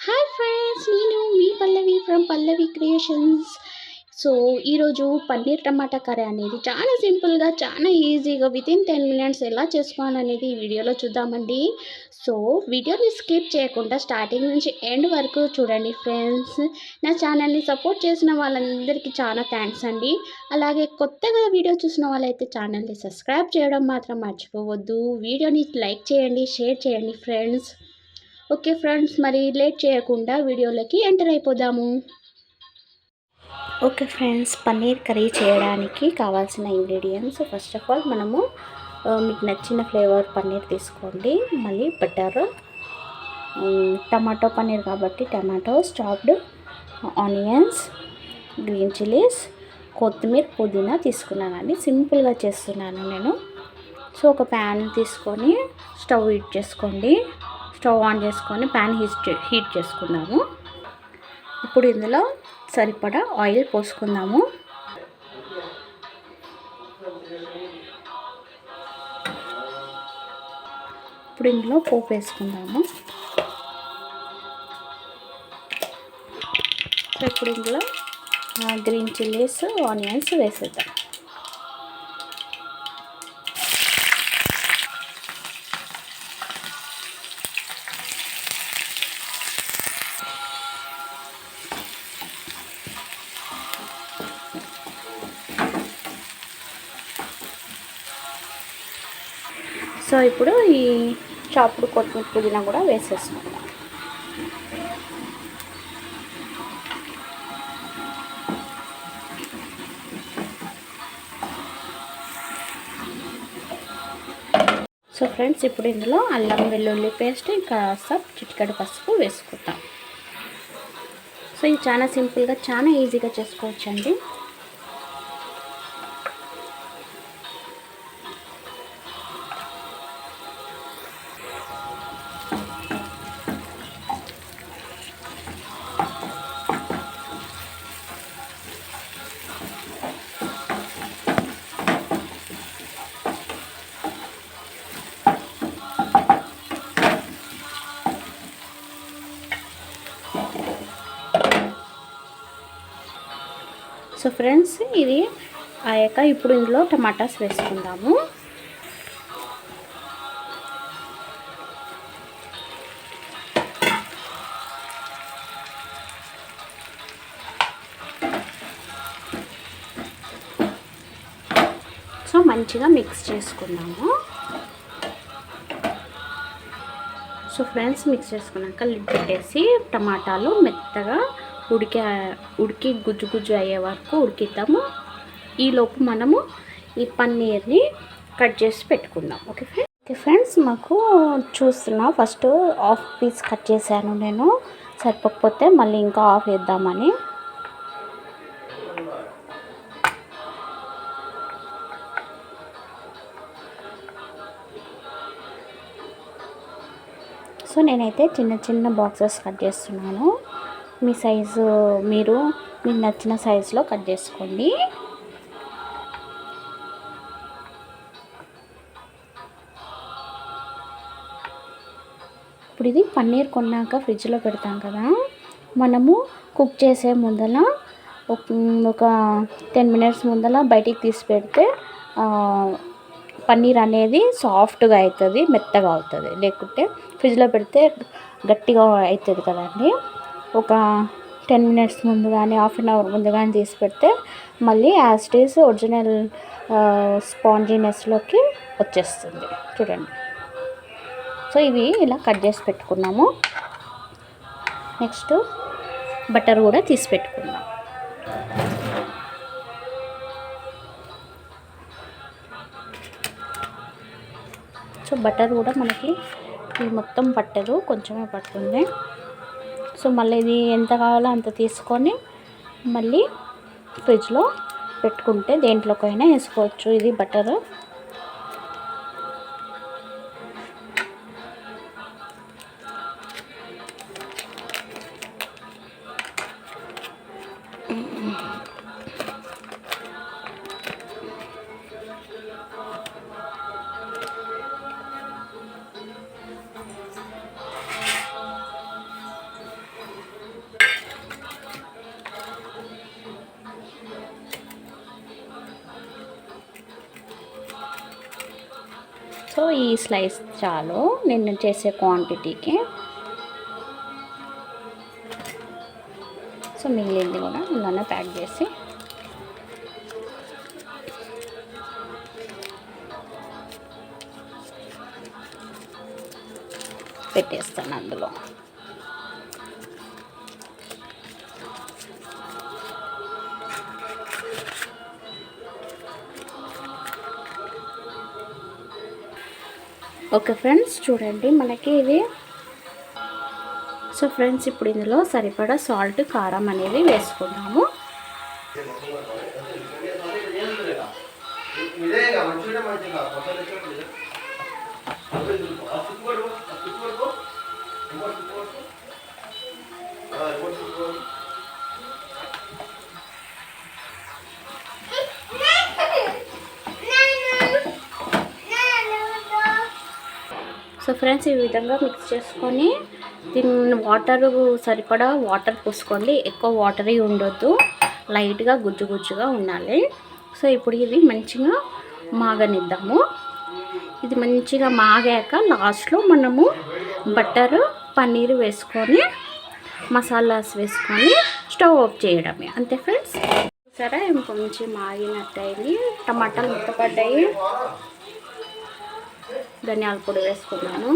Hi friends, నేను మీ పల్లవి from Pallavi creations. So ఈరోజు పన్నీర్ టమాటా curry అనేది చాలా సింపుల్గా, చాలా ఈజీగా వితిన్ 10 మినిట్స్ ఎలా చేసుకోవాలనేది ఈ వీడియోలో చూద్దామండి. సో వీడియోని స్కిప్ చేయకుండా స్టార్టింగ్ నుంచి ఎండ్ వరకు చూడండి ఫ్రెండ్స్. నా ఛానల్ని సపోర్ట్ చేసిన వాళ్ళందరికీ చాలా థ్యాంక్స్ అండి. అలాగే కొత్తగా వీడియో చూసిన వాళ్ళైతే ఛానల్ని సబ్స్క్రైబ్ చేయడం మాత్రం మర్చిపోవద్దు. వీడియోని లైక్ చేయండి, షేర్ చేయండి ఫ్రెండ్స్. ఓకే ఫ్రెండ్స్, మరి లేట్ చేయకుండా వీడియోలోకి ఎంటర్ అయిపోదాము. ఓకే ఫ్రెండ్స్, పన్నీర్ కర్రీ చేయడానికి కావాల్సిన ఇంగ్రీడియంట్స్ ఫస్ట్ ఆఫ్ ఆల్ మనము మీకు నచ్చిన ఫ్లేవర్ పన్నీర్ తీసుకోండి. మళ్ళీ బటర్, టమాటో పన్నీర్ కాబట్టి tomatoes, chopped onions, green chillies, కొత్తిమీర, పుదీనా తీసుకున్నానండి. సింపుల్గా చేస్తున్నాను నేను. సో ఒక ప్యాన్ తీసుకొని స్టవ్ ఆన్ చేసుకొని ప్యాన్ హీట్ చేసుకుందాము. ఇప్పుడు ఇందులో సరిపడా ఆయిల్ పోసుకుందాము. ఇప్పుడు ఇందులో పోపు వేసుకుందాము. సో ఇప్పుడు ఇందులో గ్రీన్ చిల్లీస్, ఆనియన్స్ వేసేద్దాం. సో ఇప్పుడు ఈ చాపుడు కొత్తిమీర, పుదీనా కూడా వేసేస్తున్నాం. సో ఫ్రెండ్స్, ఇప్పుడు ఇందులో అల్లం వెల్లుల్లి పేస్ట్, ఇంకా చిటికెడు పసుపు వేసుకుంటాం. సో ఇది చాలా సింపుల్గా, చాలా ఈజీగా చేసుకోవచ్చండి. సో ఫ్రెండ్స్, ఇది అయ్యాక ఇప్పుడు ఇందులో టమాటాస్ వేసుకుందాము. సో మంచిగా మిక్స్ చేసుకుందాము. సో ఫ్రెండ్స్, మిక్స్ చేసుకున్నాక లిడ్ పెట్టేసి టమాటాలు మెత్తగా ఉడికి గుజ్జు అయ్యే వరకు ఉడికిద్దాము. ఈలోపు మనము ఈ పన్నీర్ని కట్ చేసి పెట్టుకుందాం. ఓకే ఫ్రెండ్స్, మాకు చూస్తున్నా ఫస్ట్ హాఫ్ పీస్ కట్ చేశాను నేను. సరిపోకపోతే మళ్ళీ ఇంకా హాఫ్ వేద్దామని. సో నేనైతే చిన్న చిన్న బాక్సెస్ కట్ చేస్తున్నాను. మీ సైజు మీకు నచ్చిన సైజులో కట్ చేసుకోండి. ఇప్పుడు ఇది పన్నీర్ కొన్నాక ఫ్రిడ్జ్లో పెడతాం కదా, మనము కుక్ చేసే ముందర ఒక 10 మినిట్స్ ముందర బయటికి తీసి పెడితే పన్నీర్ అనేది సాఫ్ట్గా అవుతుంది, మెత్తగా అవుతుంది. లేకుంటే ఫ్రిడ్జ్లో పెడితే గట్టిగా అవుతుంది కదండి. ఒక 10 మినిట్స్ ముందు కానీ, హాఫ్ అన్ అవర్ ముందు కానీ తీసి పెడితే మళ్ళీ యాజ్ ఇట్ ఈస్ ఒరిజినల్ స్పాంజీనెస్లోకి వచ్చేస్తుంది. చూడండి. సో ఇవి ఇలా కట్ చేసి పెట్టుకున్నాము. నెక్స్ట్ బటర్ కూడా తీసి పెట్టుకుందాం. సో బటర్ కూడా మనకి ఇది మొత్తం పట్టదు, కొంచెమే పడుతుంది. సో మళ్ళీ ఇది ఎంత కావాలో అంత తీసుకొని మళ్ళీ ఫ్రిడ్జ్లో పెట్టుకుంటే దేంట్లోకైనా వేసుకోవచ్చు ఇది బటర్. సో ఈ స్లైస్ చాలు నేను చేసే క్వాంటిటీకి. సో మిగిలింది కూడా ఇలానే ప్యాక్ చేసి పెట్టేస్తాను అందులో. ఓకే ఫ్రెండ్స్, చూడండి మనకి ఇది. సో ఫ్రెండ్స్, ఇప్పుడు ఇందులో సరిపడా సాల్ట్, కారం అనేవి వేసుకుందాము. సో ఫ్రెండ్స్, ఈ విధంగా మిక్స్ చేసుకొని దీన్ని వాటర్ సరిపడా వాటర్ పోసుకోండి. ఎక్కువ వాటరీ ఉండొద్దు, లైట్గా గుజ్జు గుజ్జుగా ఉండాలి. సో ఇప్పుడు ఇది మంచిగా మాగనిద్దాము. ఇది మంచిగా మాగాక లాస్ట్లో మనము బటర్, పన్నీర్ వేసుకొని మసాలాస్ వేసుకొని స్టవ్ ఆఫ్ చేయడమే, అంతే ఫ్రెండ్స్. సరే, కొంచెం మాగినట్టయింది, టమాటాలు ముక్కపడ్డాయి. ధనియాల పొడి వేసుకున్నాను.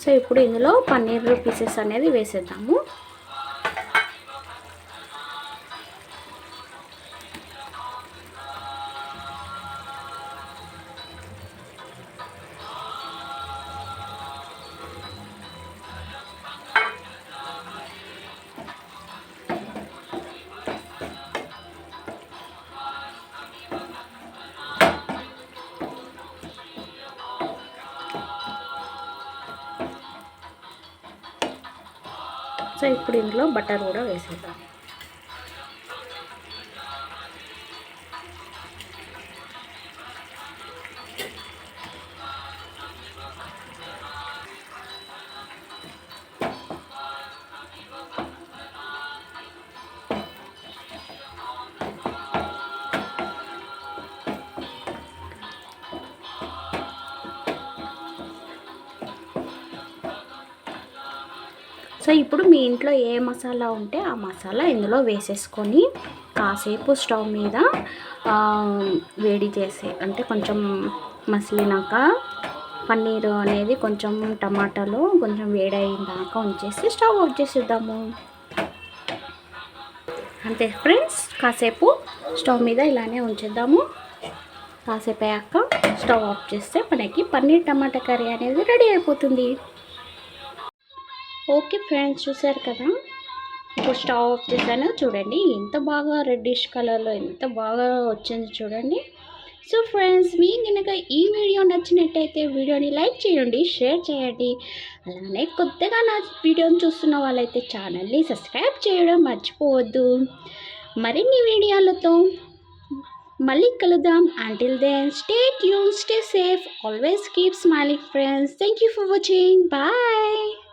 సో ఇప్పుడు ఇందులో పన్నీర్ పీసెస్ అనేది వేసేద్దాము. సో ఇప్పుడు ఇందులో బటర్ కూడా వేసేద్దాం. సో ఇప్పుడు మీ ఇంట్లో ఏ మసాలా ఉంటే ఆ మసాలా ఇందులో వేసేసుకొని కాసేపు స్టవ్ మీద వేడి చేసి, అంటే కొంచెం మసిలినాక పన్నీరు అనేది కొంచెం టమాటాలో కొంచెం వేడైన దాకా ఉంచేసి స్టవ్ ఆఫ్ చేసేద్దాము. అంతే ఫ్రెండ్స్, కాసేపు స్టవ్ మీద ఇలానే ఉంచేద్దాము. కాసేపు అయ్యాక స్టవ్ ఆఫ్ చేస్తే మనకి పన్నీర్ టమాటా కర్రీ అనేది రెడీ అయిపోతుంది. ఓకే ఫ్రెండ్స్, చూసారు కదా, ఇప్పుడు స్టవ్ ఆఫ్ చేశాను. చూడండి ఎంత బాగా రెడ్డిష్ కలర్లో ఎంత బాగా వచ్చింది చూడండి. సో ఫ్రెండ్స్, మీకు కనుక ఈ వీడియో నచ్చినట్టయితే వీడియోని లైక్ చేయండి, షేర్ చేయండి. అలానే కొత్తగా నా వీడియోని చూస్తున్న వాళ్ళైతే ఛానల్ని సబ్స్క్రైబ్ చేయడం మర్చిపోవద్దు. మరిన్ని వీడియోలతో మళ్ళీ కలుద్దాం. Until then, stay tuned, stay safe, always keep smiling friends. Thank you for watching. Bye.